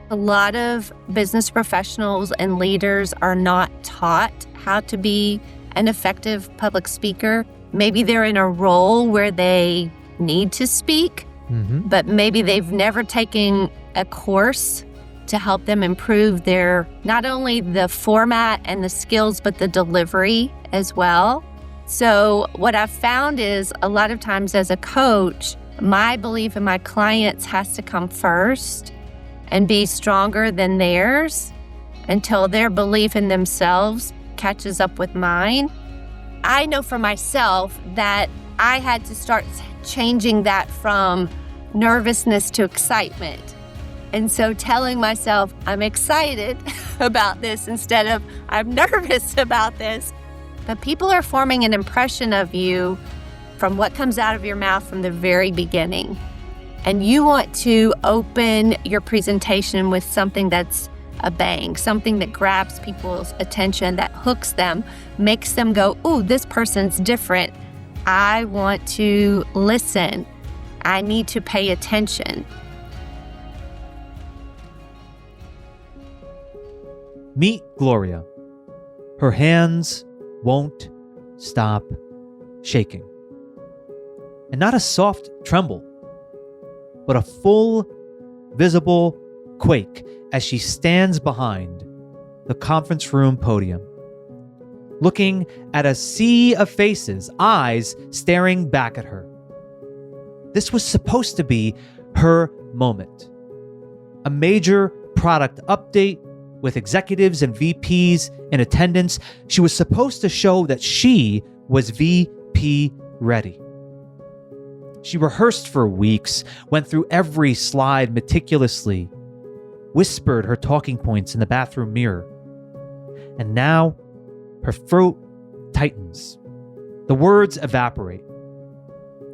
A lot of business professionals and leaders are not taught how to be an effective public speaker. Maybe they're in a role where they need to speak, but maybe they've never taken a course to help them improve their, not only the format and the skills, but the delivery as well. So what I've found is a lot of times as a coach, my belief in my clients has to come first and be stronger than theirs until their belief in themselves catches up with mine. I know for myself that I had to start changing that from nervousness to excitement. And so telling myself I'm excited about this instead of I'm nervous about this. But people are forming an impression of you from what comes out of your mouth from the very beginning. And you want to open your presentation with something that's a bang, something that grabs people's attention, that hooks them, makes them go, ooh, this person's different. I want to listen. I need to pay attention. Meet Gloria. Her hands won't stop shaking. And not a soft tremble, but a full, visible quake as she stands behind the conference room podium, looking at a sea of faces, eyes staring back at her. This was supposed to be her moment. A major product update with executives and VPs in attendance. She was supposed to show that she was VP ready. She rehearsed for weeks, went through every slide meticulously, whispered her talking points in the bathroom mirror. And now her throat tightens. The words evaporate.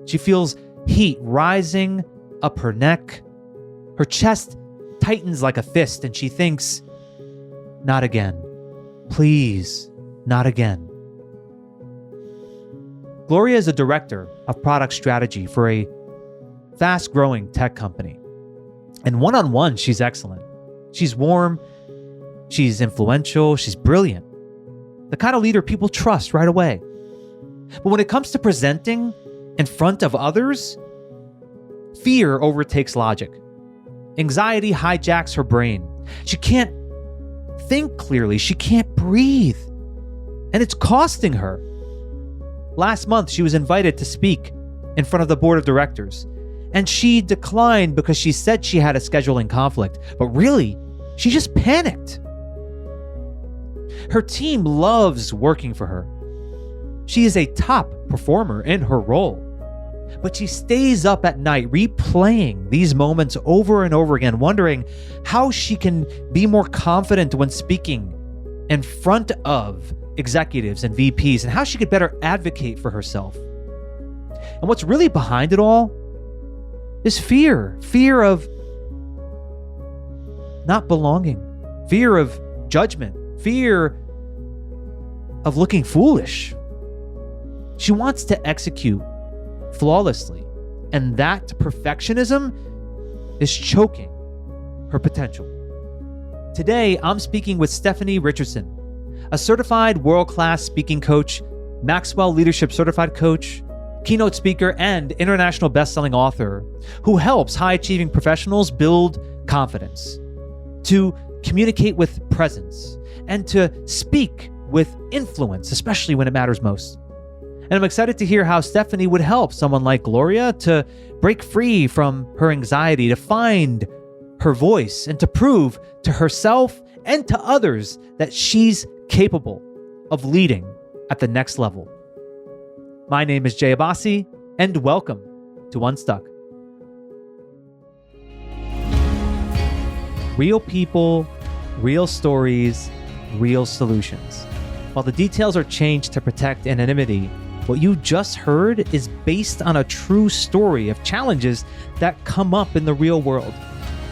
She feels heat rising up her neck. Her chest tightens like a fist, and she thinks, not again. Please, not again. Gloria is a director of product strategy for a fast-growing tech company. And one-on-one, she's excellent. She's warm, she's influential, she's brilliant. The kind of leader people trust right away. But when it comes to presenting in front of others, fear overtakes logic. Anxiety hijacks her brain. She can't think clearly. She can't breathe. And it's costing her. Last month, she was invited to speak in front of the board of directors, and she declined because she said she had a scheduling conflict. But really, she just panicked. Her team loves working for her. She is a top performer in her role. But she stays up at night replaying these moments over and over again, wondering how she can be more confident when speaking in front of executives and VPs, and how she could better advocate for herself. And what's really behind it all is fear. Fear of not belonging. Fear of judgment. Fear of looking foolish. She wants to execute flawlessly, and that perfectionism is choking her potential. Today, I'm speaking with Stephanie Richardson, a certified world-class speaking coach, Maxwell Leadership Certified Coach, keynote speaker, and international best-selling author who helps high-achieving professionals build confidence, to communicate with presence, and to speak with influence, especially when it matters most. And I'm excited to hear how Stephanie would help someone like Gloria to break free from her anxiety, to find her voice, and to prove to herself and to others that she's capable of leading at the next level. My name is Jay Abbasi, and welcome to Unstuck. Real people, real stories, real solutions. While the details are changed to protect anonymity, what you just heard is based on a true story of challenges that come up in the real world.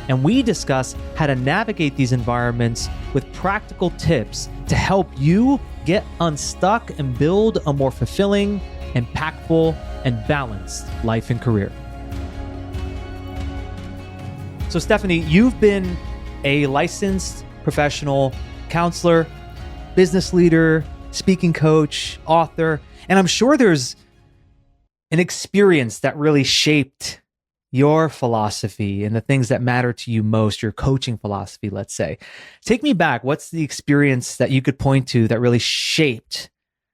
And we discuss how to navigate these environments with practical tips to help you get unstuck and build a more fulfilling, impactful, and balanced life and career. So Stephanie, you've been a licensed professional counselor, business leader, speaking coach, author, and I'm sure there's an experience that really shaped your philosophy and the things that matter to you most, your coaching philosophy, let's say. Take me back. What's the experience that you could point to that really shaped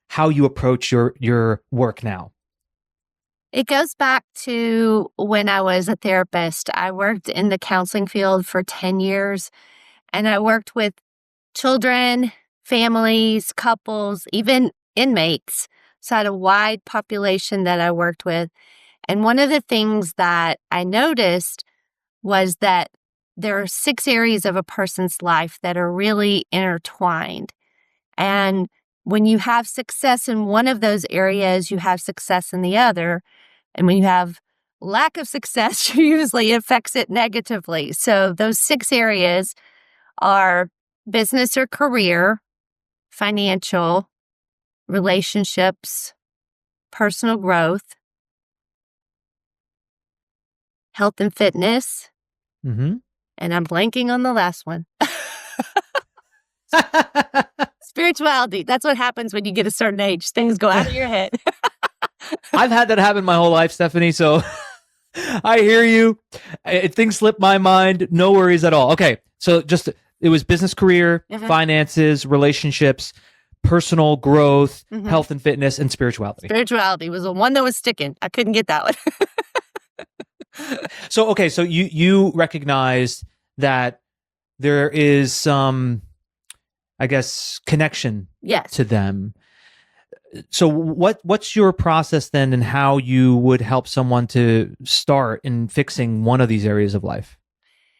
how you approach your work now? It goes back to when I was a therapist. I worked in the counseling field for 10 years, and I worked with children, families, couples, even inmates. So I had a wide population that I worked with. And one of the things that I noticed was that there are 6 areas of a person's life that are really intertwined. And when you have success in one of those areas, you have success in the other. And when you have lack of success, usually it affects it negatively. So those 6 areas are business or career, financial, relationships, personal growth, health and fitness, Mm-hmm. and I'm blanking on the last one. Spirituality. That's what happens when you get a certain age. Things go out of your head. I've had that happen my whole life, Stephanie. So I hear you. Things slip my mind. No worries at all. Okay. So it was business, career, finances, relationships, personal growth, health and fitness, and spirituality. Spirituality was the one that was sticking. I couldn't get that one. So, okay. So you recognize that there is some, I guess, connection to them. So what's your process then, and how you would help someone to start in fixing one of these areas of life?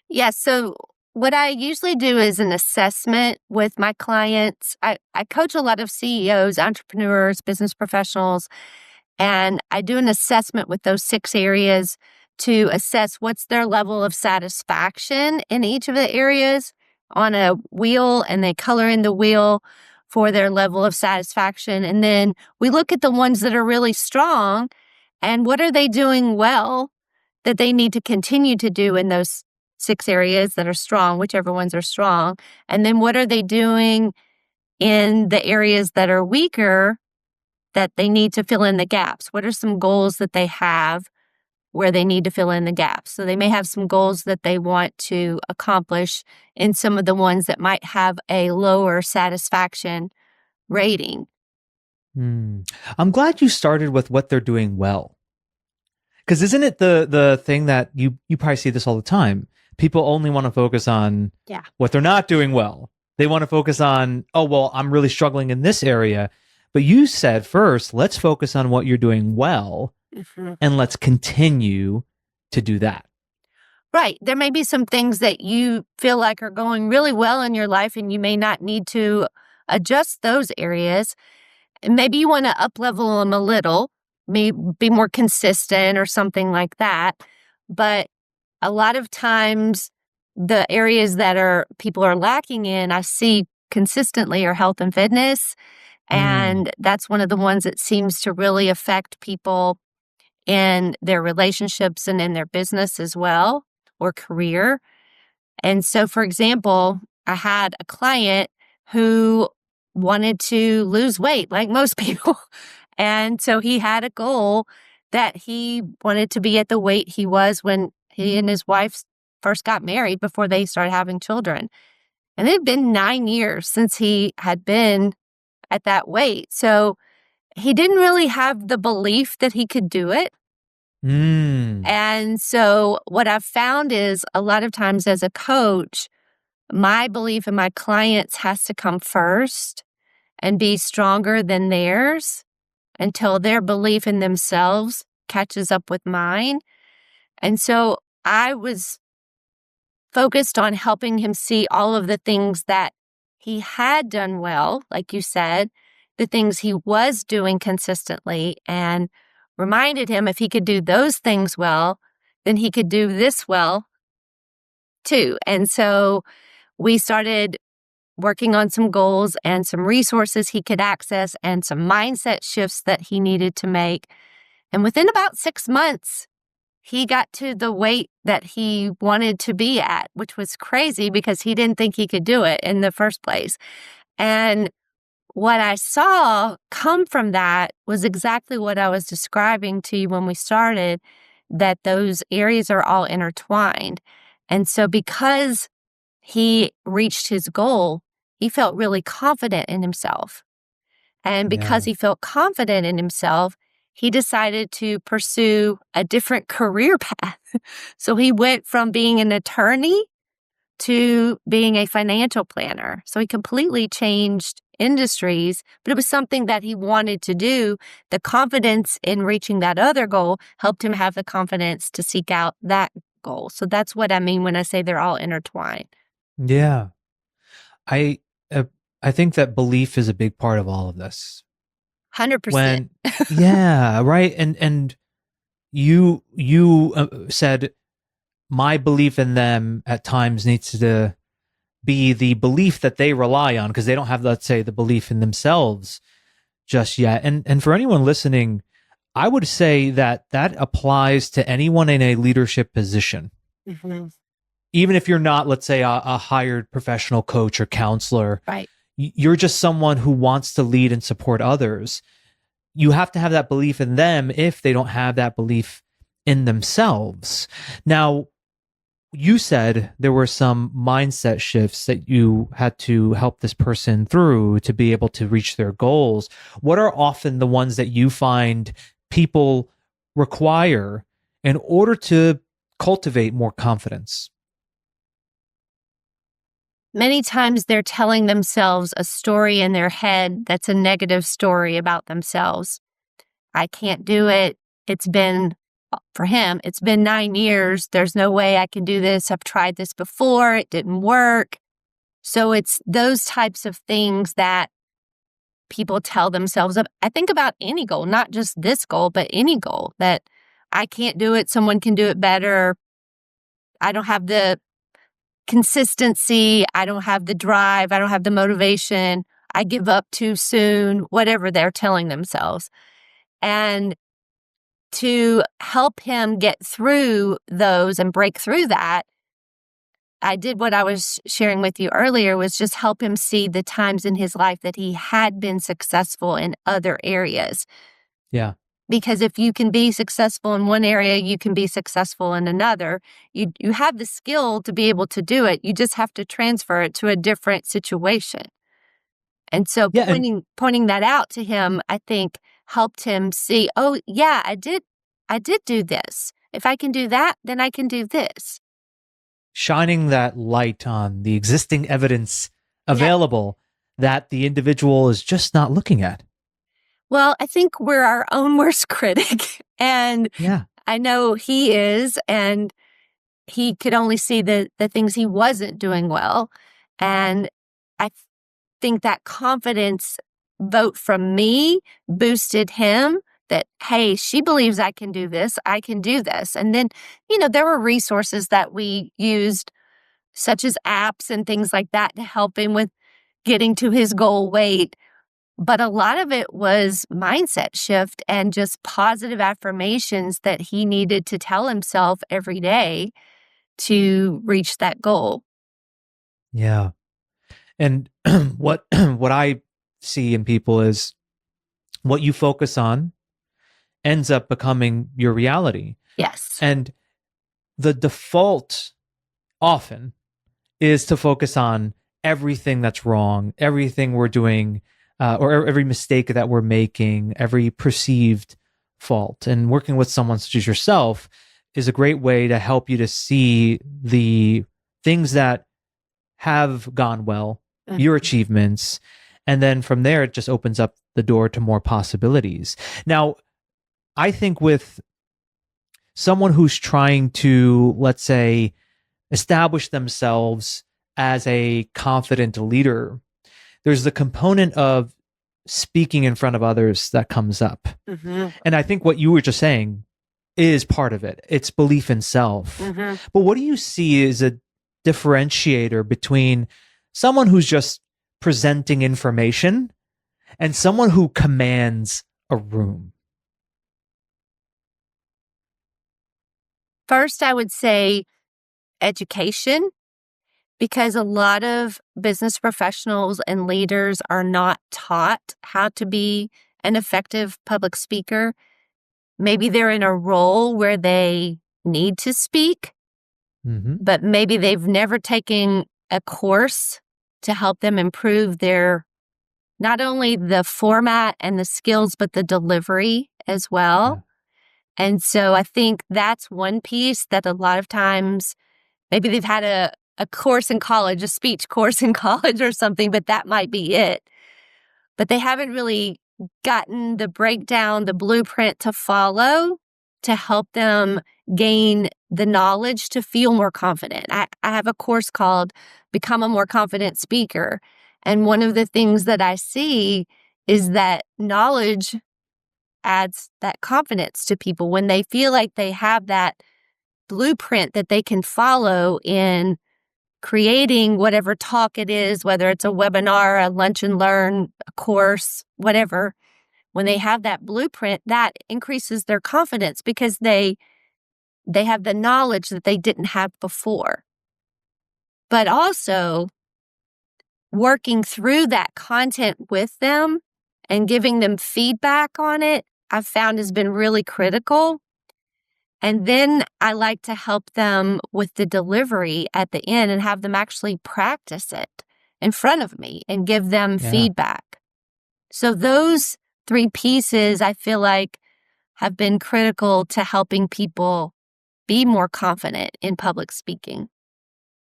Yes. So what I usually do is an assessment with my clients. I coach a lot of CEOs, entrepreneurs, business professionals, and I do an assessment with those 6 areas to assess what's their level of satisfaction in each of the areas on a wheel, and they color in the wheel for their level of satisfaction. And then we look at the ones that are really strong and what are they doing well that they need to continue to do in those 6 areas that are strong, whichever ones are strong. And then what are they doing in the areas that are weaker that they need to fill in the gaps? What are some goals that they have where they need to fill in the gaps? So they may have some goals that they want to accomplish in some of the ones that might have a lower satisfaction rating. I'm glad you started with what they're doing well. Because isn't it the thing that you probably see this all the time? People only want to focus on what they're not doing well. They want to focus on, oh, well, I'm really struggling in this area. But you said first, let's focus on what you're doing well, and let's continue to do that. Right. There may be some things that you feel like are going really well in your life, and you may not need to adjust those areas. And maybe you want to up-level them a little, maybe be more consistent or something like that. But a lot of times, the areas that people are lacking in, I see consistently, are health and fitness. And that's one of the ones that seems to really affect people in their relationships and in their business as well, or career. And so, for example, I had a client who wanted to lose weight like most people. And so he had a goal that he wanted to be at the weight he was when he and his wife first got married, before they started having children. And it had been 9 years since he had been at that weight. So he didn't really have the belief that he could do it. And so what I've found is, a lot of times as a coach, my belief in my clients has to come first and be stronger than theirs until their belief in themselves catches up with mine. And so I was focused on helping him see all of the things that he had done well, like you said, the things he was doing consistently, and reminded him if he could do those things well, then he could do this well too. And so we started working on some goals and some resources he could access and some mindset shifts that he needed to make. And within about 6 months, he got to the weight that he wanted to be at, which was crazy because he didn't think he could do it in the first place. And what I saw come from that was exactly what I was describing to you when we started, that those areas are all intertwined. And so because he reached his goal, he felt really confident in himself. And because Yeah. he felt confident in himself, he decided to pursue a different career path. So he went from being an attorney to being a financial planner. So he completely changed industries, but it was something that he wanted to do. The confidence in reaching that other goal helped him have the confidence to seek out that goal. So that's what I mean when I say they're all intertwined. Yeah. I uh, I think that belief is a big part of all of this. 100%. When yeah, right. And you said my belief in them at times needs to be the belief that they rely on because they don't have, let's say, the belief in themselves just yet. And for anyone listening, I would say that that applies to anyone in a leadership position. Mm-hmm. Even if you're not, let's say, a hired professional coach or counselor, Right. you're just someone who wants to lead and support others. You have to have that belief in them if they don't have that belief in themselves. Now, you said there were some mindset shifts that you had to help this person through to be able to reach their goals. What are often the ones that you find people require in order to cultivate more confidence? Many times they're telling themselves a story in their head that's a negative story about themselves. I can't do it. For him, it's been 9 years. There's no way I can do this. I've tried this before. It didn't work. So it's those types of things that people tell themselves. I think about any goal, not just this goal, but any goal, that I can't do it. Someone can do it better. I don't have the consistency. I don't have the drive. I don't have the motivation. I give up too soon, whatever they're telling themselves. And to help him get through those and break through that, I did what I was sharing with you earlier, was just help him see the times in his life that he had been successful in other areas. Yeah. Because if you can be successful in one area, you can be successful in another. You have the skill to be able to do it. You just have to transfer it to a different situation. And so Yeah. pointing that out to him, I think helped him see, oh yeah, I did do this. If I can do that, then I can do this. Shining that light on the existing evidence available that the individual is just not looking at. Well, I think we're our own worst critic. And Yeah. I know he is, and he could only see the things he wasn't doing well. And I think that confidence vote from me boosted him, that, hey, she believes I can do this. I can do this. And then, there were resources that we used, such as apps and things like that, to help him with getting to his goal weight. But a lot of it was mindset shift and just positive affirmations that he needed to tell himself every day to reach that goal. Yeah. And what I see in people is what you focus on ends up becoming your reality. Yes. And the default often is to focus on everything that's wrong, everything we're doing, or every mistake that we're making, every perceived fault. And working with someone such as yourself is a great way to help you to see the things that have gone well, your achievements. And then from there, it just opens up the door to more possibilities. Now, I think with someone who's trying to, let's say, establish themselves as a confident leader, there's the component of speaking in front of others that comes up. Mm-hmm. And I think what you were just saying is part of it. It's belief in self. Mm-hmm. But what do you see as a differentiator between someone who's just presenting information and someone who commands a room? First, I would say education, because a lot of business professionals and leaders are not taught how to be an effective public speaker. Maybe they're in a role where they need to speak, Mm-hmm. but maybe they've never taken a course to help them improve their, not only the format and the skills, but the delivery as well. Yeah. And so I think that's one piece that a lot of times maybe they've had a course in college, a speech course in college or something, but that might be it. But they haven't really gotten the breakdown, the blueprint to follow to help them gain the knowledge to feel more confident. I have a course called Become a More Confident Speaker. And one of the things that I see is that knowledge adds that confidence to people when they feel like they have that blueprint that they can follow in creating whatever talk it is, whether it's a webinar, a lunch and learn, a course, whatever. When they have that blueprint, that increases their confidence because they have the knowledge that they didn't have before. But also working through that content with them and giving them feedback on it, I've found has been really critical. And then I like to help them with the delivery at the end and have them actually practice it in front of me and give them feedback. So those three pieces I feel like have been critical to helping people be more confident in public speaking.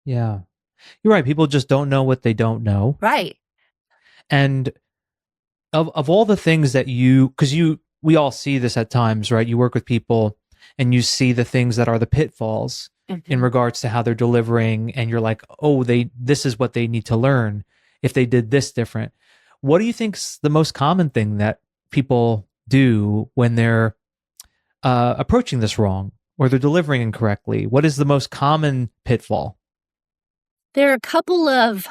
Yeah. You're right. People just don't know what they don't know. Right. And of all the things that we all see this at times, right? You work with people and you see the things that are the pitfalls in regards to how they're delivering, and you're like, oh, this is what they need to learn if they did this different. What do you think's the most common thing that people do when they're approaching this wrong or they're delivering incorrectly? What is the most common pitfall? There are a couple of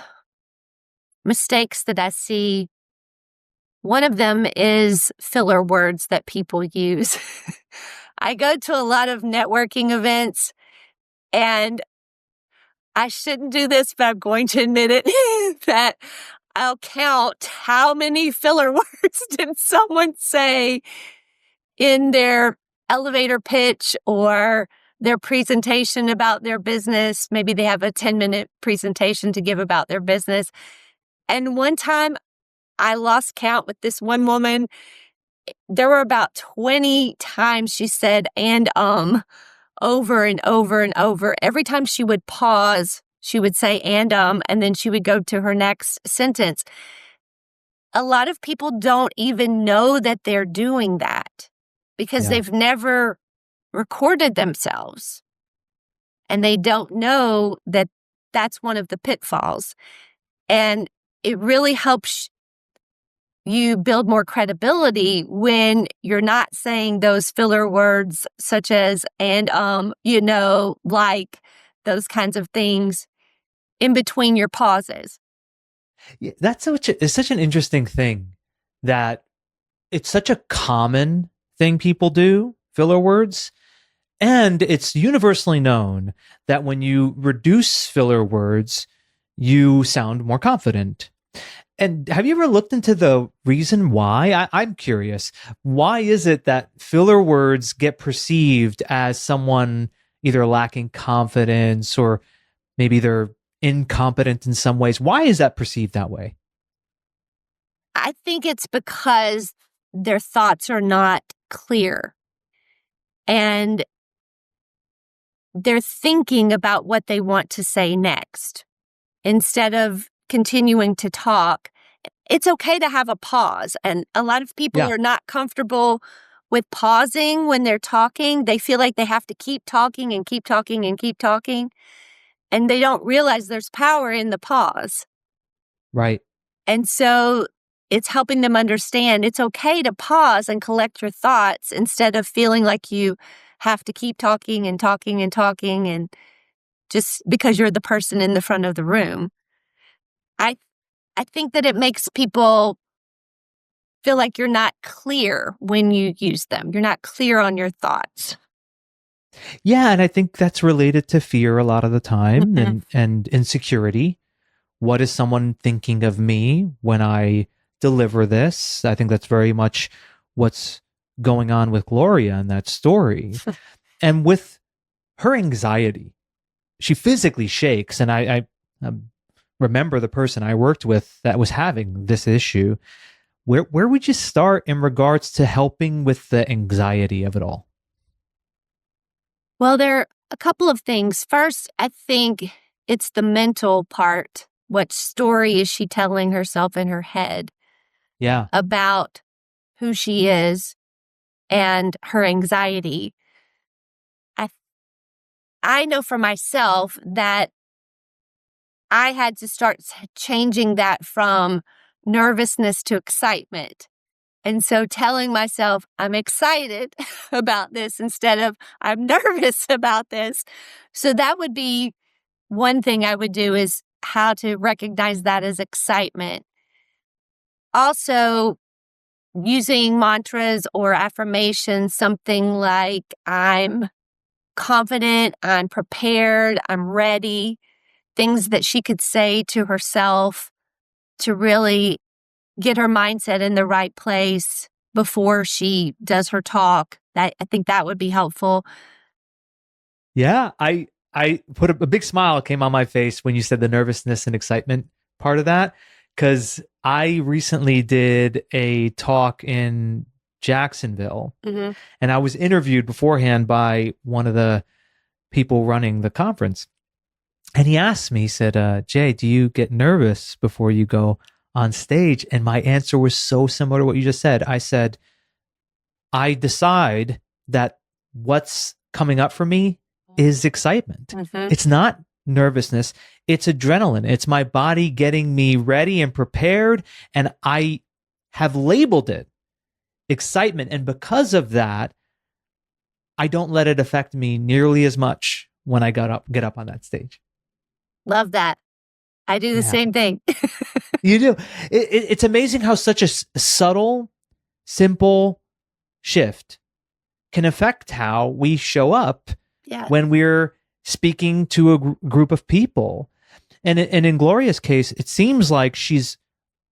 mistakes that I see. One of them is filler words that people use. I go to a lot of networking events, and I shouldn't do this, but I'm going to admit it, that I'll count how many filler words did someone say in their elevator pitch or their presentation about their business. Maybe they have a 10-minute presentation to give about their business. And one time I lost count with this one woman. There were about 20 times she said, and over and over and over. Every time she would pause, she would say, and then she would go to her next sentence. A lot of people don't even know that they're doing that because they've never recorded themselves. And they don't know that that's one of the pitfalls. And it really helps you build more credibility when you're not saying those filler words such as, and, like those kinds of things in between your pauses. Yeah, it's such an interesting thing that it's such a common thing people do, filler words. And it's universally known that when you reduce filler words, you sound more confident. And have you ever looked into the reason why? I'm curious. Why is it that filler words get perceived as someone either lacking confidence or maybe they're incompetent in some ways? Why is that perceived that way? I think it's because their thoughts are not clear. And they're thinking about what they want to say next instead of continuing to talk. It's okay to have a pause. And a lot of people are not comfortable with pausing when they're talking. They feel like they have to keep talking and keep talking and keep talking. And they don't realize there's power in the pause. Right. And so it's helping them understand it's okay to pause and collect your thoughts instead of feeling like you have to keep talking and talking and talking and just because you're the person in the front of the room. I think that it makes people feel like you're not clear when you use them. You're not clear on your thoughts. Yeah, and I think that's related to fear a lot of the time and insecurity. What is someone thinking of me when I deliver this? I think that's very much what's going on with Gloria in that story. And with her anxiety, she physically shakes. And I remember the person I worked with that was having this issue. Where would you start in regards to helping with the anxiety of it all? Well, there are a couple of things. First, I think it's the mental part. What story is she telling herself in her head Yeah. about who she is and her anxiety? I I know for myself that I had to start changing that from nervousness to excitement. And so telling myself I'm excited about this instead of I'm nervous about this. So that would be one thing I would do, is how to recognize that as excitement. Also, using mantras or affirmations, something like I'm confident, I'm prepared, I'm ready, things that she could say to herself to really get her mindset in the right place before she does her talk. I think that would be helpful. Yeah, I put a big smile came on my face when you said the nervousness and excitement part of that, because I recently did a talk in Jacksonville, and I was interviewed beforehand by one of the people running the conference, and he asked me, he said, "Jay, do you get nervous before you go on stage?" And my answer was so similar to what you just said. I said, I decide that what's coming up for me is excitement. It's not nervousness. It's adrenaline. It's my body getting me ready and prepared. And I have labeled it excitement. And because of that, I don't let it affect me nearly as much when I get up on that stage. Love that. I do the same thing. You do. It's amazing how such a subtle, simple shift can affect how we show up when we're speaking to a group of people. And in Gloria's case, it seems like she's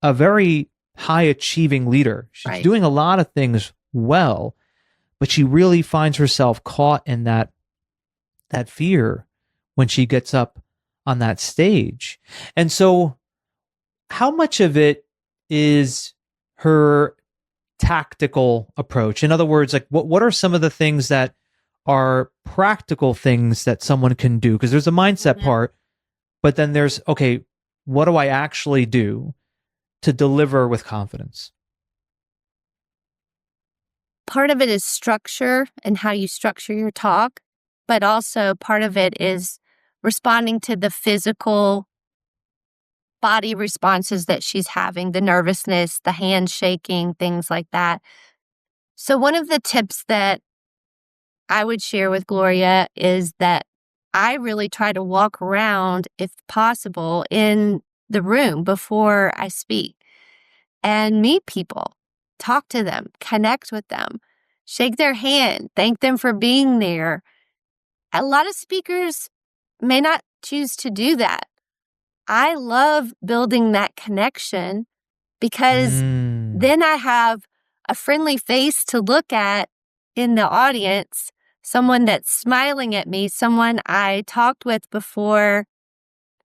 a very high achieving leader. She's doing a lot of things well, but she really finds herself caught in that fear when she gets up on that stage. And so how much of it is her tactical approach? In other words, like what are some of the things that are practical things that someone can do? Because there's a mindset part, but then there's, okay, what do I actually do to deliver with confidence? Part of it is structure and how you structure your talk, but also part of it is responding to the physical body responses that she's having, the nervousness, the hand shaking, things like that. So one of the tips that I would share with Gloria is that I really try to walk around, if possible, in the room before I speak and meet people, talk to them, connect with them, shake their hand, thank them for being there. A lot of speakers may not choose to do that. I love building that connection because then I have a friendly face to look at in the audience, someone that's smiling at me, someone I talked with before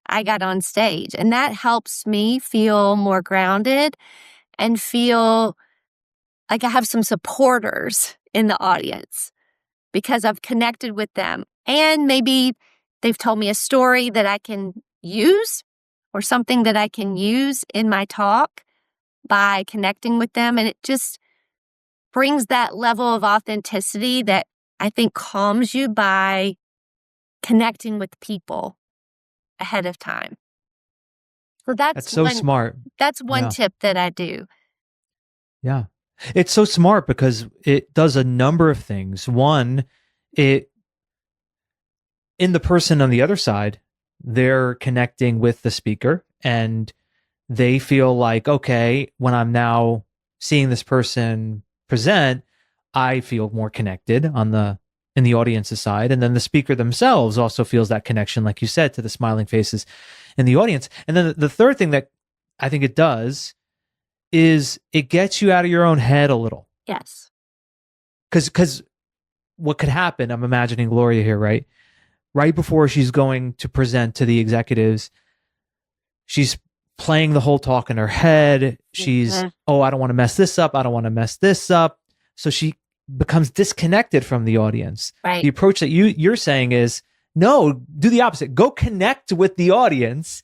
I got on stage. And that helps me feel more grounded and feel like I have some supporters in the audience because I've connected with them. And maybe they've told me a story that I can use or something that I can use in my talk by connecting with them. And it just brings that level of authenticity that I think calms you by connecting with people ahead of time. So that's so smart. That's one tip that I do. Yeah. It's so smart because it does a number of things. One, in the person on the other side, they're connecting with the speaker and they feel like, okay, when I'm now seeing this person present, I feel more connected on the in the audience's side. And then the speaker themselves also feels that connection, like you said, to the smiling faces in the audience. And then the third thing that I think it does is it gets you out of your own head a little. Yes. Because what could happen, I'm imagining Gloria here, right? Right before she's going to present to the executives, she's playing the whole talk in her head. She's, oh, I don't want to mess this up. I don't want to mess this up. So she becomes disconnected from the audience. Right. The approach that you're saying is, no, do the opposite. Go connect with the audience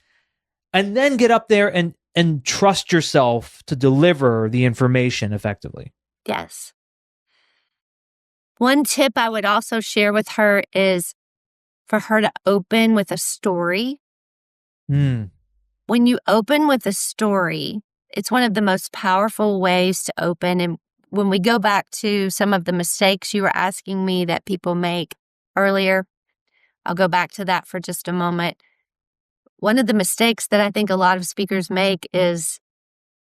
and then get up there and trust yourself to deliver the information effectively. Yes. One tip I would also share with her is for her to open with a story. When you open with a story, it's one of the most powerful ways to open. And when we go back to some of the mistakes you were asking me that people make earlier, I'll go back to that for just a moment. One of the mistakes that I think a lot of speakers make is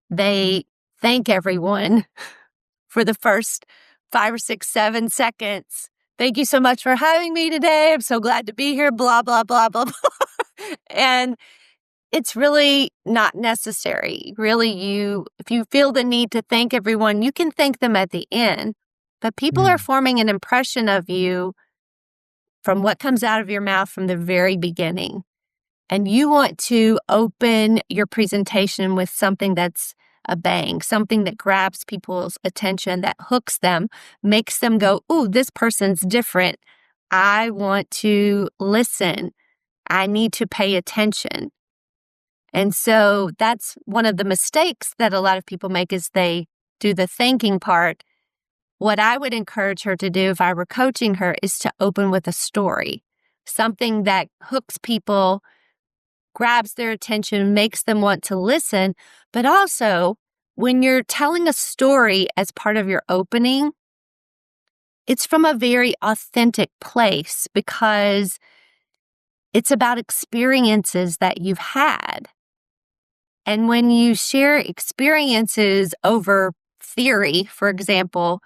they thank everyone for the first 5 or 6, 7 seconds. Thank you so much for having me today. I'm so glad to be here, blah, blah, blah, blah, blah. And it's really not necessary. Really, if you feel the need to thank everyone, you can thank them at the end. But people are forming an impression of you from what comes out of your mouth from the very beginning. And you want to open your presentation with something that's a bang, something that grabs people's attention, that hooks them, makes them go, ooh, this person's different. I want to listen. I need to pay attention. And so that's one of the mistakes that a lot of people make is they do the thanking part. What I would encourage her to do if I were coaching her is to open with a story, something that hooks people, grabs their attention, makes them want to listen. But also, when you're telling a story as part of your opening, it's from a very authentic place because it's about experiences that you've had. And when you share experiences over theory, for example,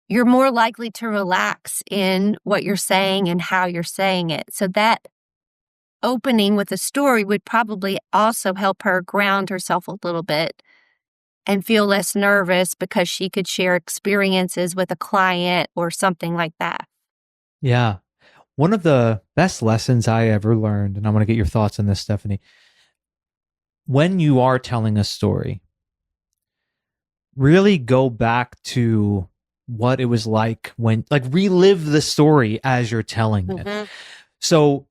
you're more likely to relax in what you're saying and how you're saying it. So that opening with a story would probably also help her ground herself a little bit and feel less nervous because she could share experiences with a client or something like that. Yeah. One of the best lessons I ever learned, and I want to get your thoughts on this, Stephanie. When you are telling a story, really go back to what it was like relive the story as you're telling it. So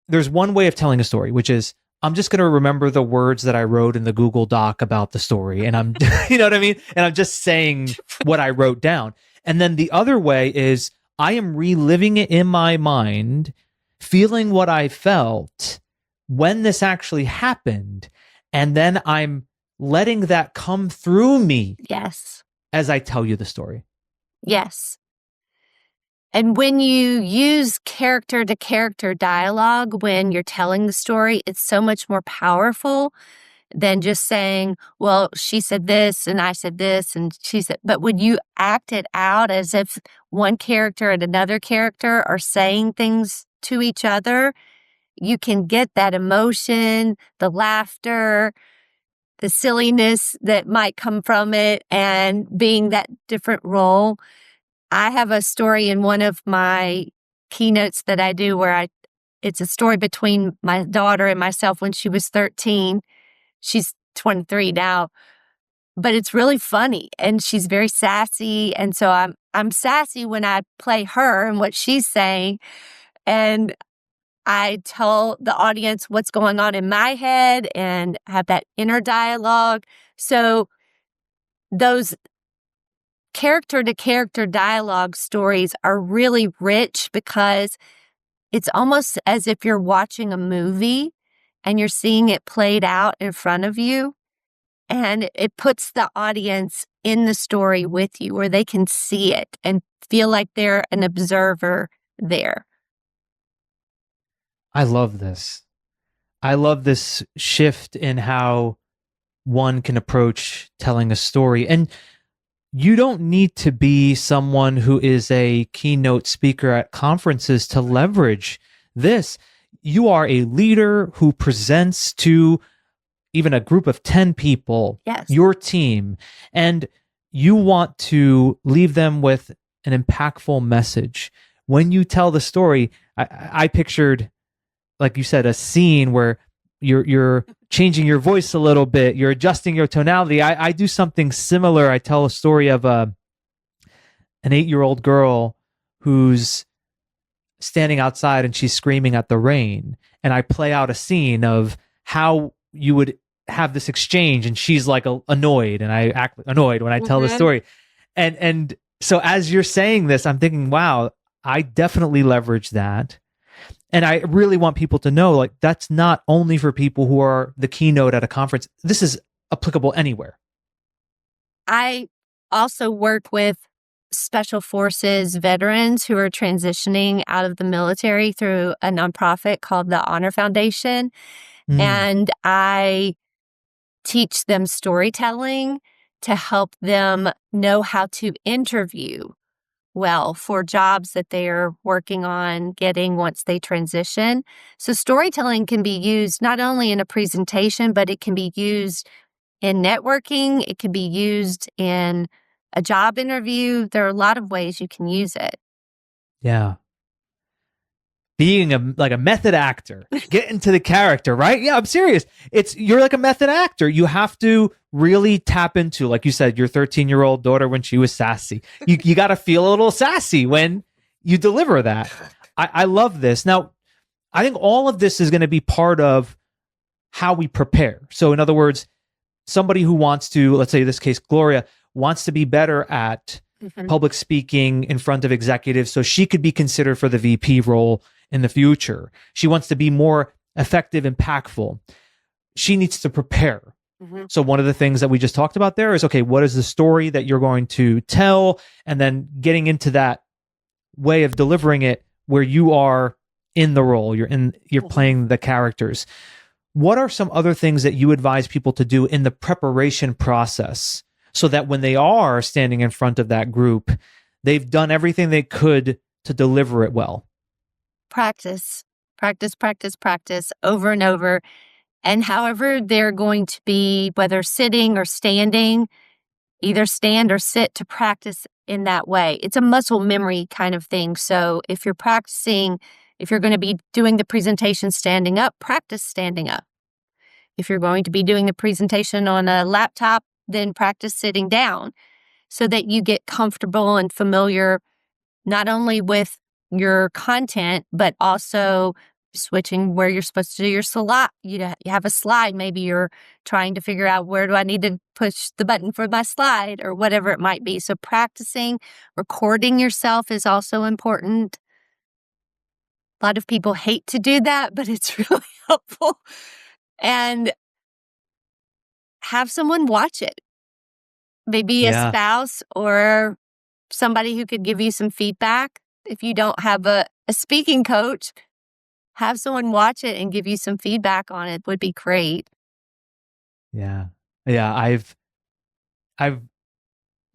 there's one way of telling a story, which is, I'm just going to remember the words that I wrote in the Google Doc about the story. And I'm, you know what I mean? And I'm just saying what I wrote down. And then the other way is I am reliving it in my mind, feeling what I felt when this actually happened. And then I'm letting that come through me. Yes. As I tell you the story. Yes. And when you use character-to-character dialogue when you're telling the story, it's so much more powerful than just saying, well, she said this and I said this and she said, but when you act it out as if one character and another character are saying things to each other, you can get that emotion, the laughter, the silliness that might come from it and being that different role. I have a story in one of my keynotes that I do where it's a story between my daughter and myself when she was 13. She's 23 now, but it's really funny and she's very sassy. And so I'm sassy when I play her and what she's saying. And I tell the audience what's going on in my head and have that inner dialogue. So those character-to-character dialogue stories are really rich because it's almost as if you're watching a movie and you're seeing it played out in front of you. And it puts the audience in the story with you where they can see it and feel like they're an observer there. I love this. I love this shift in how one can approach telling a story. And you don't need to be someone who is a keynote speaker at conferences to leverage this. You are a leader who presents to even a group of 10 people, Yes. your team, and you want to leave them with an impactful message. When you tell the story, I pictured, like you said, a scene where you're changing your voice a little bit, you're adjusting your tonality. I do something similar. I tell a story of an 8-year-old girl who's standing outside and she's screaming at the rain, and I play out a scene of how you would have this exchange, and she's like annoyed, and I act annoyed when I tell the story. And so as you're saying this, I'm thinking, wow, I definitely leverage that. And I really want people to know, like, that's not only for people who are the keynote at a conference. This is applicable anywhere. I also work with special forces veterans who are transitioning out of the military through a nonprofit called the Honor Foundation. And I teach them storytelling to help them know how to interview well for jobs that they are working on getting once they transition. So storytelling can be used not only in a presentation, but it can be used in networking. It can be used in a job interview. There are a lot of ways you can use it. Yeah. Being a method actor, get into the character, right? Yeah, I'm serious. You're like a method actor. You have to really tap into, like you said, your 13-year-old daughter when she was sassy. You got to feel a little sassy when you deliver that. I love this. Now, I think all of this is going to be part of how we prepare. So in other words, somebody who wants to, let's say in this case, Gloria, wants to be better at public speaking in front of executives so she could be considered for the VP role in the future. She wants to be more effective, impactful. She needs to prepare. So one of the things that we just talked about there is, okay, what is the story that you're going to tell? And then getting into that way of delivering it where you are in the role, you're playing the characters. What are some other things that you advise people to do in the preparation process so that when they are standing in front of that group, they've done everything they could to deliver it well? Practice over and over. And however they're going to be, whether sitting or standing, either stand or sit to practice in that way. It's a muscle memory kind of thing. So if you're practicing, if you're going to be doing the presentation standing up, practice standing up. If you're going to be doing the presentation on a laptop, then practice sitting down so that you get comfortable and familiar not only with your content, but also switching where you're supposed to do your slide. You have a slide. Maybe you're trying to figure out where do I need to push the button for my slide or whatever it might be. So practicing, recording yourself is also important. A lot of people hate to do that, but it's really helpful. And have someone watch it. Maybe a spouse or somebody who could give you some feedback. If you don't have a speaking coach, have someone watch it and give you some feedback on it would be great. Yeah. I've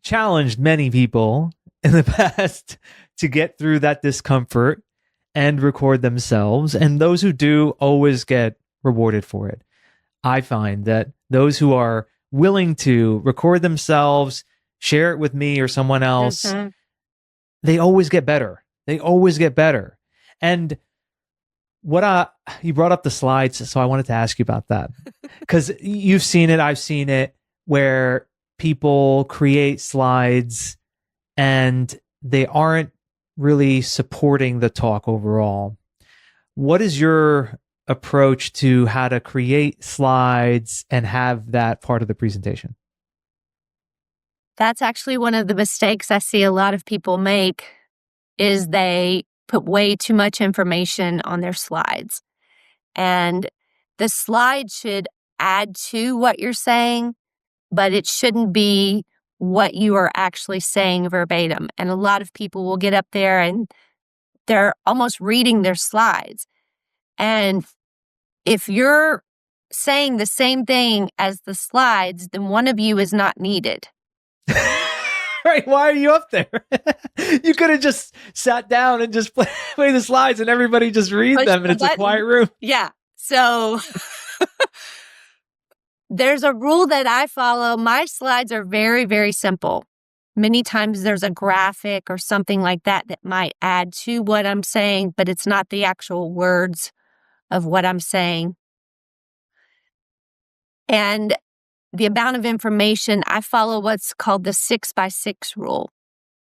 challenged many people in the past to get through that discomfort and record themselves. And those who do always get rewarded for it. I find that those who are willing to record themselves, share it with me or someone else, they always get better. And you brought up the slides, so I wanted to ask you about that. Because you've seen it, I've seen it, where people create slides and they aren't really supporting the talk overall. What is your approach to how to create slides and have that part of the presentation? That's actually one of the mistakes I see a lot of people make is they put way too much information on their slides. And the slide should add to what you're saying, but it shouldn't be what you are actually saying verbatim. And a lot of people will get up there and they're almost reading their slides. And if you're saying the same thing as the slides, then one of you is not needed. Right? Why are you up there? You could have just sat down and just play the slides and everybody just read Push them and the it's a button. quiet room. Yeah. So there's a rule that I follow. My slides are very, very simple. Many times there's a graphic or something like that that might add to what I'm saying, but it's not the actual words of what I'm saying. And the amount of information, I follow what's called the 6x6 rule.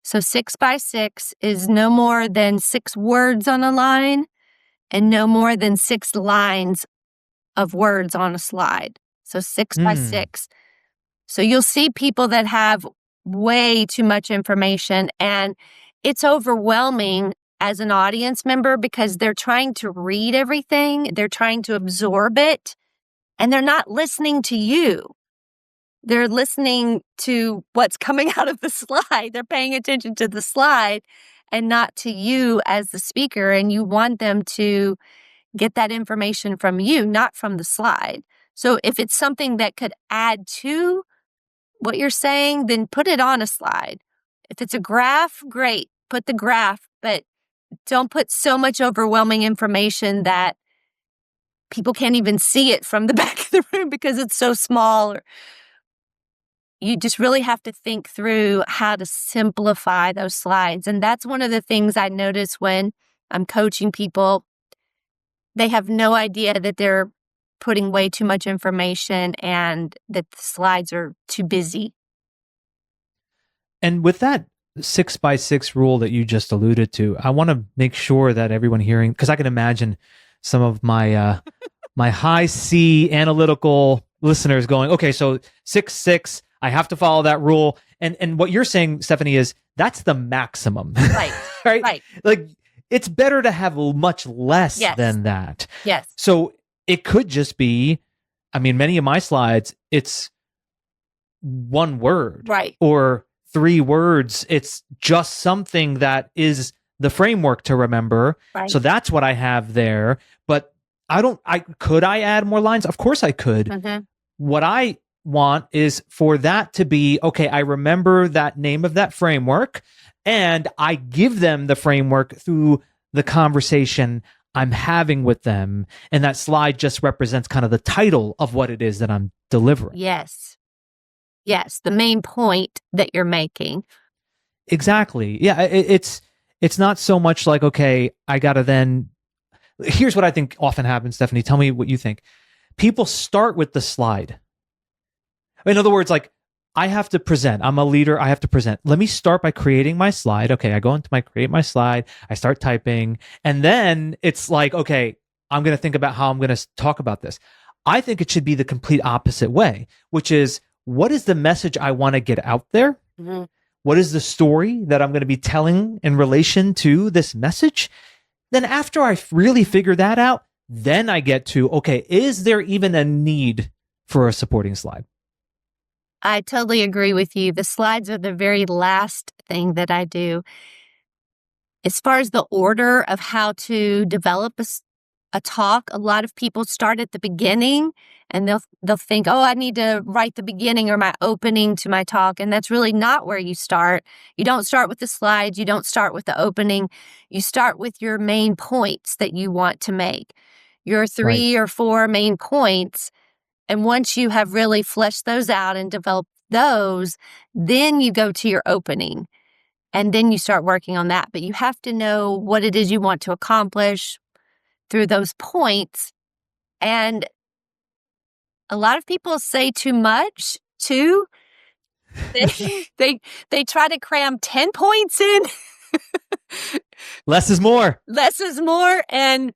So 6x6 is no more than 6 words on a line and no more than 6 lines of words on a slide. So 6x6. So you'll see people that have way too much information, and it's overwhelming as an audience member because they're trying to read everything, they're trying to absorb it, and they're not listening to you. They're listening to what's coming out of the slide. They're paying attention to the slide and not to you as the speaker, and you want them to get that information from you, not from the slide. So if it's something that could add to what you're saying, then put it on a slide. If it's a graph, great, put the graph, but don't put so much overwhelming information that people can't even see it from the back of the room because it's so small. You just really have to think through how to simplify those slides. And that's one of the things I notice when I'm coaching people. They have no idea that they're putting way too much information and that the slides are too busy. And with that 6x6 rule that you just alluded to, I want to make sure that everyone hearing, because I can imagine some of my my high C analytical listeners going, okay, so 6-6, I have to follow that rule. And what you're saying, Stephanie, is that's the maximum. Right. Right? Like, it's better to have much less than that. Yes. So it could just be, I mean, many of my slides, it's 1 word. Right. Or 3 words. It's just something that is the framework to remember. Right. So that's what I have there. But could I add more lines? Of course I could. Mm-hmm. What I want is for that to be, okay, I remember that name of that framework and I give them the framework through the conversation I'm having with them. And that slide just represents kind of the title of what it is that I'm delivering. Yes. Yes. The main point that you're making. Exactly. Yeah. It's not so much like, okay, I got to then, here's what I think often happens, Stephanie. Tell me what you think. People start with the slide. In other words, like, I have to present. I'm a leader. I have to present. Let me start by creating my slide. Okay, I go into create my slide. I start typing. And then it's like, okay, I'm going to think about how I'm going to talk about this. I think it should be the complete opposite way, which is, what is the message I want to get out there? Mm-hmm. What is the story that I'm going to be telling in relation to this message? Then after I really figure that out, then I get to, okay, is there even a need for a supporting slide? I totally agree with you. The slides are the very last thing that I do. As far as the order of how to develop a talk, a lot of people start at the beginning and they'll think, oh, I need to write the beginning or my opening to my talk. And that's really not where you start. You don't start with the slides. You don't start with the opening. You start with your main points that you want to make, your 3 or 4 main points. And once you have really fleshed those out and developed those, then you go to your opening and then you start working on that. But you have to know what it is you want to accomplish through those points. And a lot of people say too much too. They try to cram 10 points in. Less is more. Less is more. And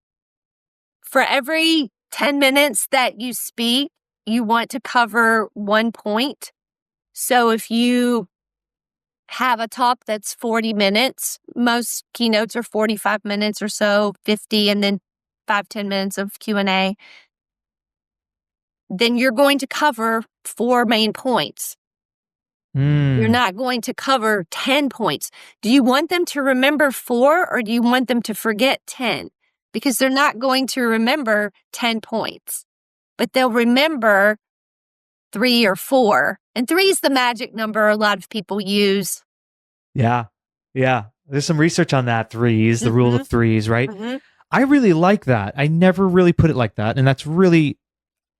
for every 10 minutes that you speak, you want to cover 1 point. So if you have a talk that's 40 minutes, most keynotes are 45 minutes or so, 50, and then 5-10 minutes of Q&A, then you're going to cover 4 main points. You're not going to cover 10 points. Do you want them to remember 4 or do you want them to forget 10? Because they're not going to remember 10 points. But they'll remember 3 or 4. And 3 is the magic number a lot of people use. Yeah. Yeah. There's some research on that. Threes, the rule Mm-hmm. of threes, right? Mm-hmm. I really like that. I never really put it like that. And that's really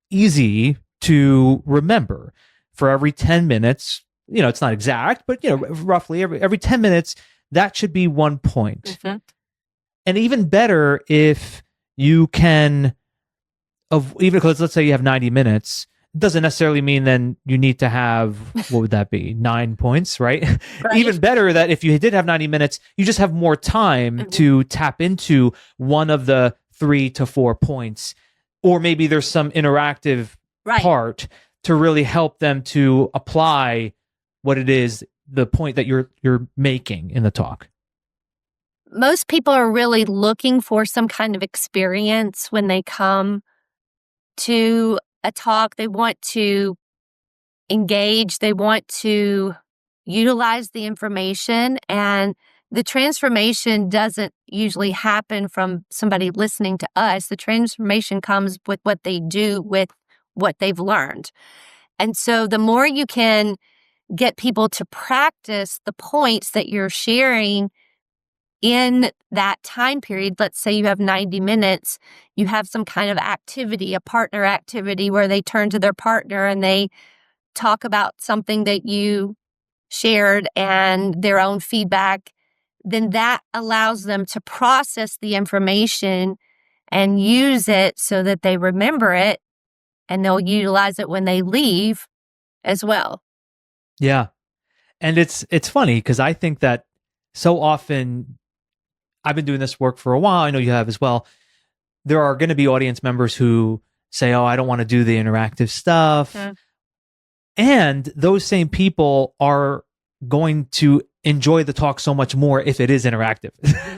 easy to remember. For every 10 minutes, it's not exact, but roughly every 10 minutes, that should be 1 point. Mm-hmm. And even better if you can even because let's say you have 90 minutes, it doesn't necessarily mean then you need to have, what would that be, 9 points, right? Right. Even better that if you did have 90 minutes, you just have more time Mm-hmm. to tap into one of the 3 to 4 points, or maybe there's some interactive Right. part to really help them to apply what it is, the point that you're making in the talk. Most people are really looking for some kind of experience when they come to a talk. They want to engage, they want to utilize the information, and the transformation doesn't usually happen from somebody listening to us. The transformation comes with what they do with what they've learned. And so the more you can get people to practice the points that you're sharing in that time period, let's say you have 90 minutes, you have some kind of activity, a partner activity where they turn to their partner and they talk about something that you shared and their own feedback, then that allows them to process the information and use it so that they remember it and they'll utilize it when they leave as well. Yeah. And it's funny because I think that so often, I've been doing this work for a while, I know you have as well, there are going to be audience members who say, oh, I don't want to do the interactive stuff. Yeah. And those same people are going to enjoy the talk so much more if it is interactive.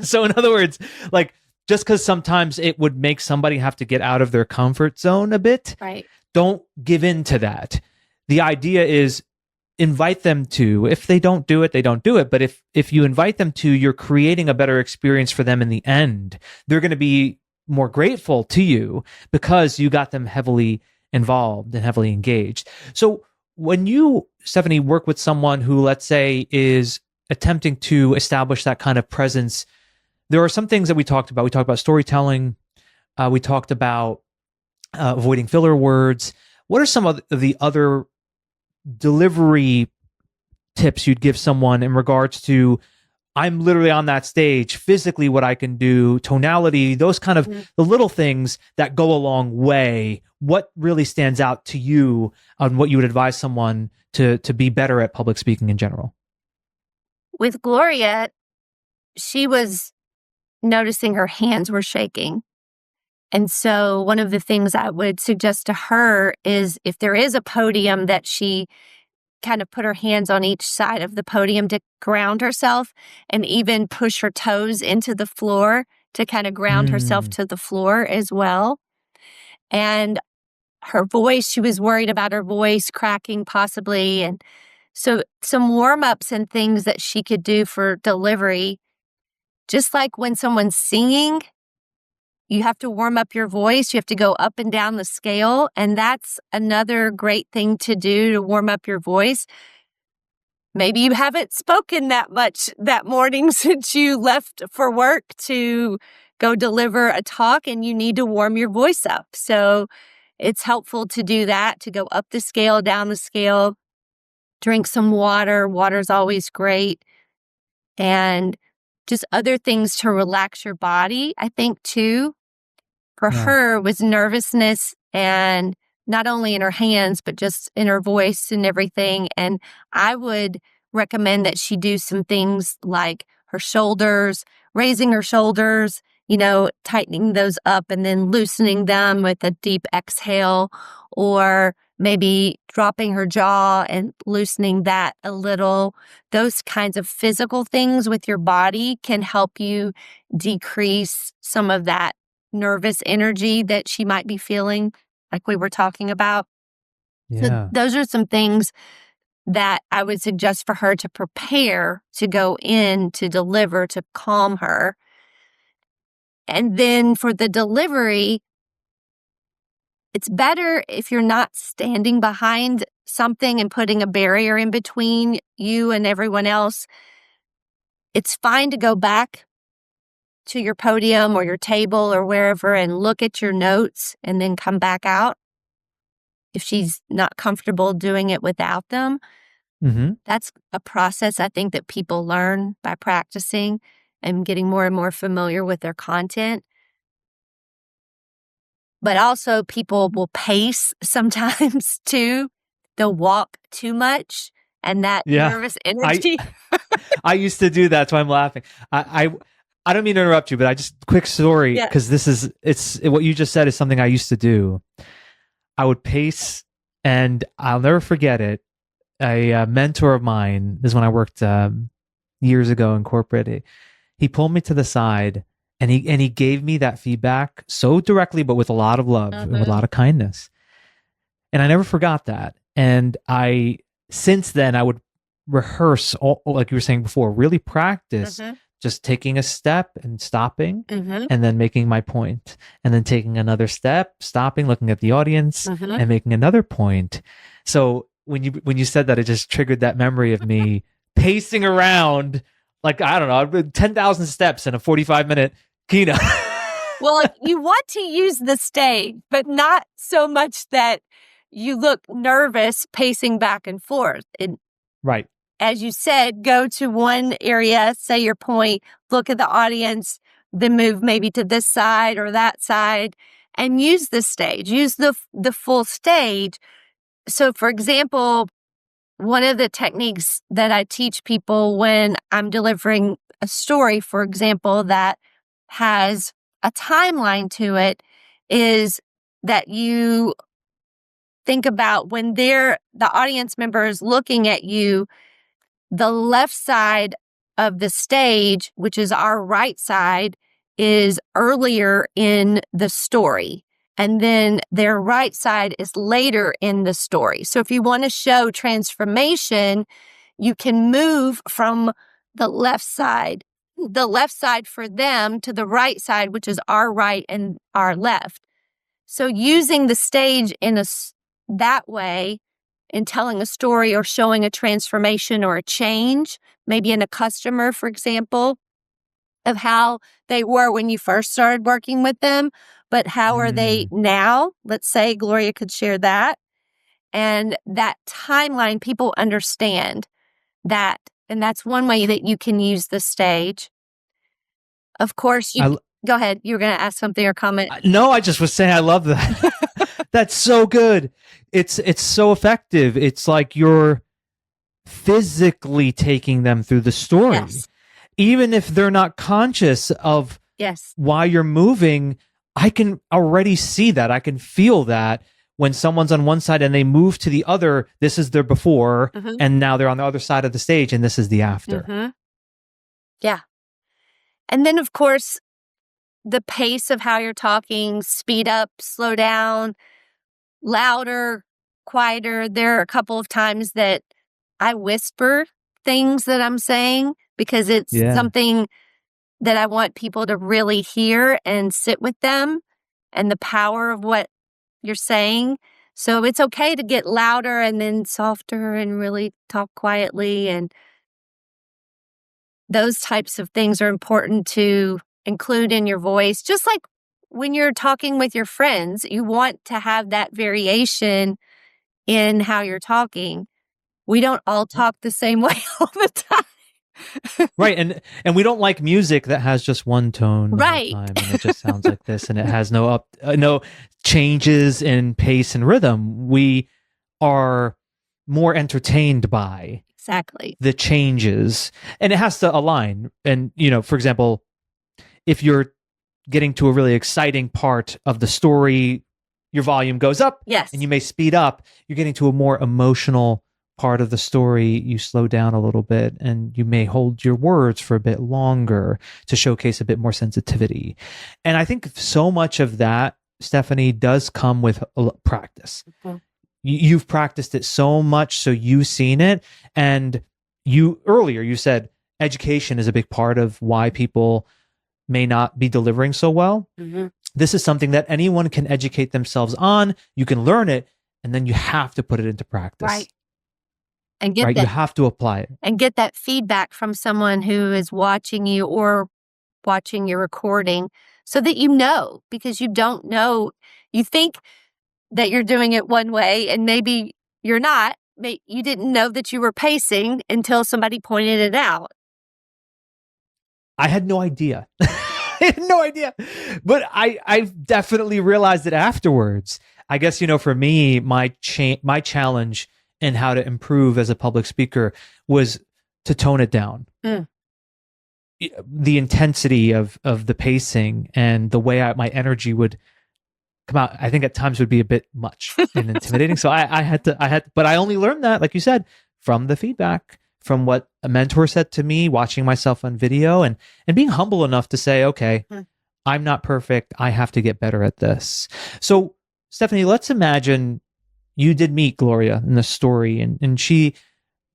So in other words, like, just because sometimes it would make somebody have to get out of their comfort zone a bit, Right. don't give in to that. The idea is invite them to. If they don't do it, they don't do it. But if you invite them to, you're creating a better experience for them in the end. They're going to be more grateful to you because you got them heavily involved and heavily engaged. So when you, Stephanie, work with someone who, let's say, is attempting to establish that kind of presence, there are some things that we talked about. We talked about storytelling. We talked about avoiding filler words. What are some of the other delivery tips you'd give someone in regards to, I'm literally on that stage, physically what I can do, tonality, those kind of the little things that go a long way? What really stands out to you on what you would advise someone to be better at public speaking in general? With Gloria, she was noticing her hands were shaking. And so one of the things I would suggest to her is if there is a podium, that she kind of put her hands on each side of the podium to ground herself and even push her toes into the floor to kind of ground herself to the floor as well. And her voice, she was worried about her voice cracking possibly. And so some warm-ups and things that she could do for delivery, just like when someone's singing, you have to warm up your voice. You have to go up and down the scale. And that's another great thing to do to warm up your voice. Maybe you haven't spoken that much that morning since you left for work to go deliver a talk and you need to warm your voice up. So it's helpful to do that, to go up the scale, down the scale, drink some water. Water's always great. And just other things to relax your body, I think, too. For her was nervousness, and not only in her hands, but just in her voice and everything. And I would recommend that she do some things like her shoulders, raising her shoulders, tightening those up and then loosening them with a deep exhale, or maybe dropping her jaw and loosening that a little. Those kinds of physical things with your body can help you decrease some of that nervous energy that she might be feeling, like we were talking about. Yeah. So those are some things that I would suggest for her to prepare to go in to deliver, to calm her. And then for the delivery, it's better if you're not standing behind something and putting a barrier in between you and everyone else. it's fine to go back to your podium or your table or wherever and look at your notes and then come back out if she's not comfortable doing it without them. That's a process I think that people learn by practicing and getting more and more familiar with their content. But also people will pace sometimes too. They'll walk too much and that nervous energy. I used to do that, so I'm laughing. I don't mean to interrupt you, but I just quick story because it's what you just said is something I used to do. I would pace, and I'll never forget it. A mentor of mine, this is when I worked years ago in corporate. He pulled me to the side, and he gave me that feedback so directly, but with a lot of love and with a lot of kindness. And I never forgot that. And since then, I would rehearse, all, like you were saying before, really practice just taking a step and stopping and then making my point, and then taking another step, stopping, looking at the audience and making another point. So when you said that, it just triggered that memory of me pacing around like, I don't know, 10,000 steps in a 45-minute keynote. Well, you want to use the stage, but not so much that you look nervous pacing back and forth. Right. As you said, go to one area, say your point, look at the audience, then move maybe to this side or that side, and use the stage. Use the full stage. So, for example, one of the techniques that I teach people when I'm delivering a story, for example, that has a timeline to it, is that you think about when the audience member is looking at you, the left side of the stage, which is our right side, is earlier in the story. And then their right side is later in the story. So if you want to show transformation, you can move from the left side for them, to the right side, which is our right and our left. So using the stage in that way, in telling a story or showing a transformation or a change, maybe in a customer, for example, of how they were when you first started working with them, but how are they now? Let's say Gloria could share that. And that timeline, people understand that. And that's one way that you can use the stage. Of course, go ahead. You were going to ask something or comment. No, I just was saying I love that. That's so good. It's so effective. It's like you're physically taking them through the story. Yes. Even if they're not conscious of why you're moving, I can already see that. I can feel that when someone's on one side and they move to the other, this is their before, and now they're on the other side of the stage and this is the after. Yeah. And then, of course, the pace of how you're talking, speed up, slow down, louder, quieter. There are a couple of times that I whisper things that I'm saying because it's something that I want people to really hear and sit with them and the power of what you're saying. So it's okay to get louder and then softer and really talk quietly. And those types of things are important to include in your voice. Just like when you're talking with your friends, you want to have that variation in how you're talking. We don't all talk the same way all the time. Right. And we don't like music that has just one tone the whole time, and it just sounds like this, and it has no changes in pace and rhythm. We are more entertained by the changes, and it has to align. And, for example, if you're getting to a really exciting part of the story, your volume goes up and you may speed up. You're getting to a more emotional part of the story, you slow down a little bit, and you may hold your words for a bit longer to showcase a bit more sensitivity. And I think so much of that, Stephanie, does come with practice. You've practiced it so much, so you've seen it. And earlier you said education is a big part of why people may not be delivering so well. This is something that anyone can educate themselves on. You can learn it, and then you have to put it into practice. Right. and get right? You that have to apply it. and get that feedback from someone who is watching you or watching your recording so that you know, because you don't know. You think that you're doing it one way and maybe you're not. You didn't know that you were pacing until somebody pointed it out. I had no idea. I had no idea. But I definitely realized it afterwards. I guess, for me, my challenge and how to improve as a public speaker was to tone it down. The intensity of the pacing and the way my energy would come out, I think at times would be a bit much and intimidating. So I had to, but I only learned that, like you said, from the feedback, from what a mentor said to me, watching myself on video and being humble enough to say, okay, I'm not perfect. I have to get better at this. So Stephanie, let's imagine you did meet Gloria in the story and she,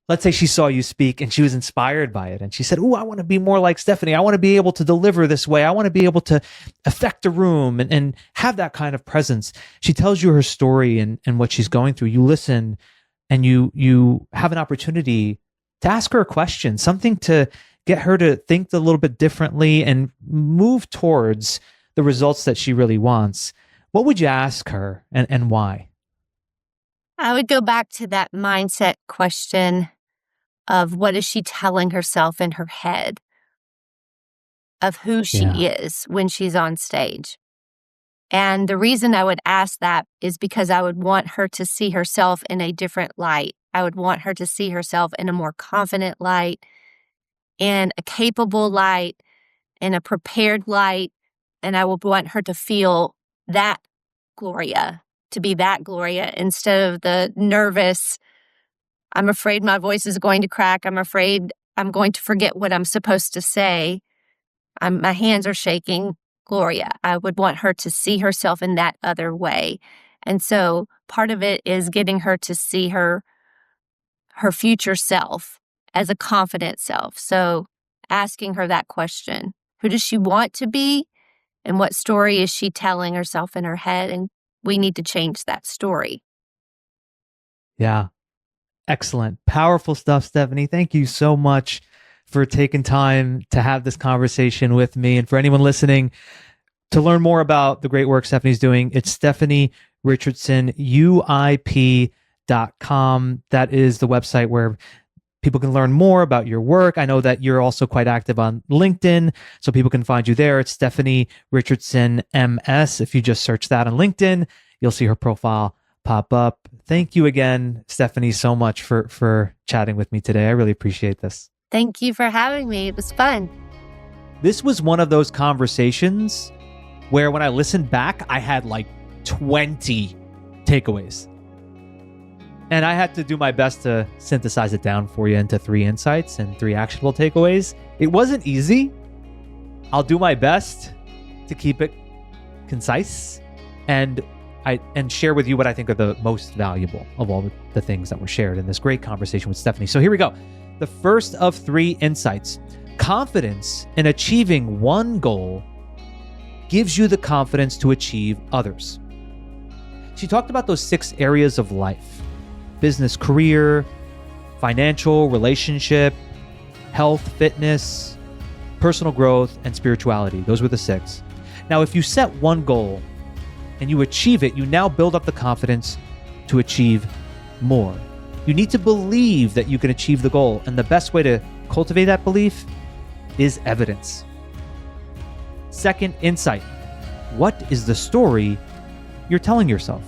let's say she saw you speak and she was inspired by it. And she said, "Oh, I want to be more like Stephanie. I want to be able to deliver this way. I want to be able to affect a room and have that kind of presence." She tells you her story and what she's going through. You listen and you have an opportunity to ask her a question, something to get her to think a little bit differently and move towards the results that she really wants. What would you ask her and why? I would go back to that mindset question of what is she telling herself in her head of who she is when she's on stage. And the reason I would ask that is because I would want her to see herself in a different light. I would want her to see herself in a more confident light, in a capable light, in a prepared light. And I would want her to feel that Gloria, to be that Gloria instead of the nervous, I'm afraid my voice is going to crack. I'm afraid I'm going to forget what I'm supposed to say. My hands are shaking. Gloria, I would want her to see herself in that other way. And so part of it is getting her to see her future self as a confident self. So asking her that question, who does she want to be? And what story is she telling herself in her head? And we need to change that story. Yeah. Excellent. Powerful stuff, Stephanie. Thank you so much for taking time to have this conversation with me. And for anyone listening, to learn more about the great work Stephanie's doing, it's Stephanie Richardson, UIP.com. That is the website where people can learn more about your work. I know that you're also quite active on LinkedIn, so people can find you there. It's Stephanie Richardson, MS. If you just search that on LinkedIn, you'll see her profile pop up. Thank you again, Stephanie, so much for chatting with me today. I really appreciate this. Thank you for having me. It was fun. This was one of those conversations where when I listened back, I had like 20 takeaways. And I had to do my best to synthesize it down for you into 3 insights and 3 actionable takeaways. It wasn't easy. I'll do my best to keep it concise and share with you what I think are the most valuable of all the things that were shared in this great conversation with Stephanie. So here we go. The first of 3 insights: confidence in achieving one goal gives you the confidence to achieve others. She talked about those 6 areas of life: business, career, financial, relationship, health, fitness, personal growth, and spirituality. Those were the 6. Now, if you set one goal and you achieve it, you now build up the confidence to achieve more. You need to believe that you can achieve the goal, and the best way to cultivate that belief is evidence. Second insight: what is the story you're telling yourself?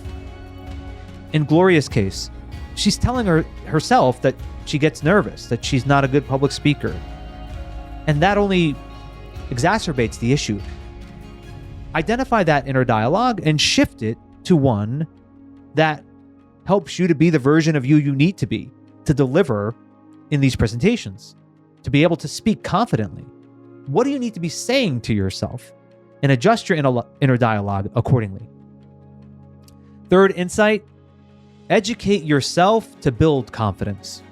In Gloria's case, she's telling herself that she gets nervous, that she's not a good public speaker. And that only exacerbates the issue. Identify that inner dialogue and shift it to one that helps you to be the version of you need to be, to deliver in these presentations, to be able to speak confidently. What do you need to be saying to yourself? And adjust your inner dialogue accordingly. Third insight: educate yourself to build confidence.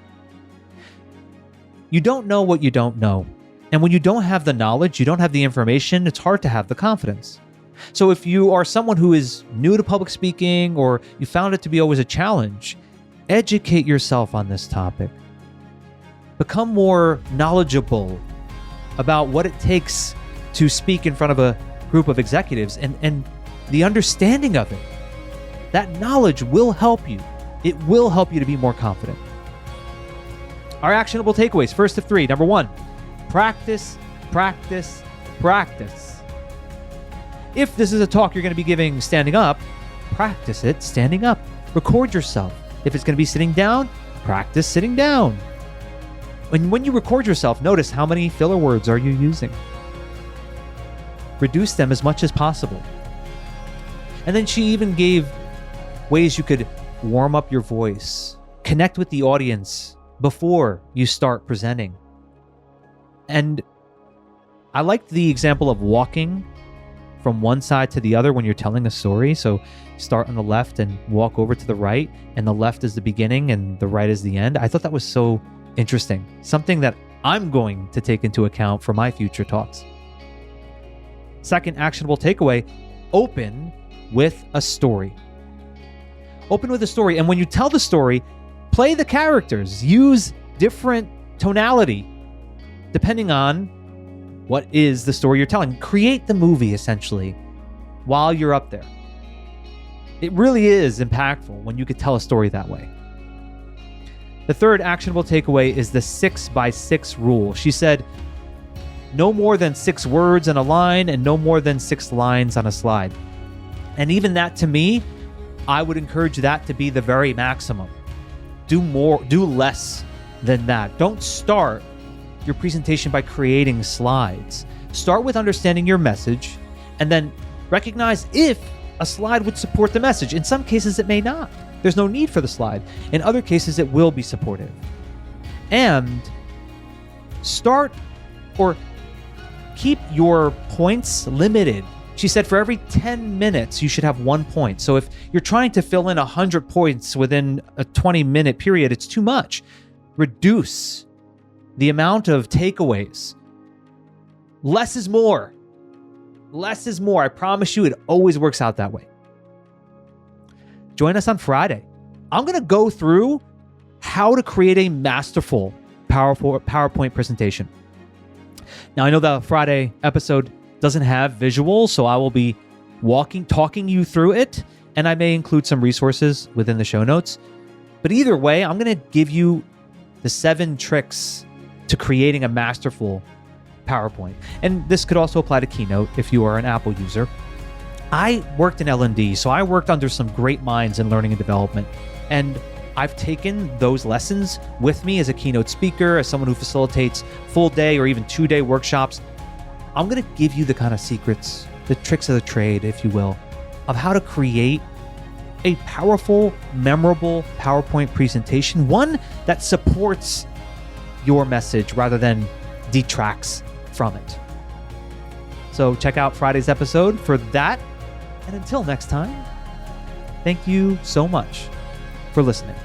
You don't know what you don't know. And when you don't have the knowledge, you don't have the information, it's hard to have the confidence. So if you are someone who is new to public speaking, or you found it to be always a challenge, Educate yourself on this topic. Become more knowledgeable about what it takes to speak in front of a group of executives and the understanding of it. That knowledge will help you. It will help you to be more confident. Our actionable takeaways, first of 3. Number 1, practice, practice, practice. If this is a talk you're going to be giving standing up, practice it standing up. Record yourself. If it's going to be sitting down, practice sitting down. And when you record yourself, notice how many filler words are you using. Reduce them as much as possible. And then she even gave ways you could warm up your voice, connect with the audience before you start presenting. And I liked the example of walking from one side to the other when you're telling a story. So start on the left and walk over to the right, and the left is the beginning and the right is the end. I thought that was so interesting. Something that I'm going to take into account for my future talks. Second actionable takeaway, open with a story. Open with a story. And when you tell the story, play the characters. Use different tonality depending on what is the story you're telling. Create the movie, essentially, while you're up there. It really is impactful when you could tell a story that way. The third actionable takeaway is the 6x6 rule. She said, no more than 6 words in a line and no more than 6 lines on a slide. And even that, to me, I would encourage that to be the very maximum. Do less than that. Don't start your presentation by creating slides. Start with understanding your message and then recognize if a slide would support the message. In some cases, it may not. There's no need for the slide. In other cases, it will be supportive. And start or keep your points limited. She said for every 10 minutes, you should have 1 point. So if you're trying to fill in 100 points within a 20-minute period, it's too much. Reduce the amount of takeaways. Less is more. Less is more. I promise you, it always works out that way. Join us on Friday. I'm going to go through how to create a masterful PowerPoint presentation. Now, I know the Friday episode doesn't have visuals, so I will be talking you through it, and I may include some resources within the show notes. But either way, I'm going to give you the 7 tricks to creating a masterful PowerPoint. And this could also apply to Keynote if you are an Apple user. I worked in L&D, so I worked under some great minds in learning and development. And I've taken those lessons with me as a keynote speaker, as someone who facilitates full day or even 2-day workshops. I'm going to give you the kind of secrets, the tricks of the trade, if you will, of how to create a powerful, memorable PowerPoint presentation, one that supports your message rather than detracts from it. So check out Friday's episode for that. And until next time, thank you so much for listening.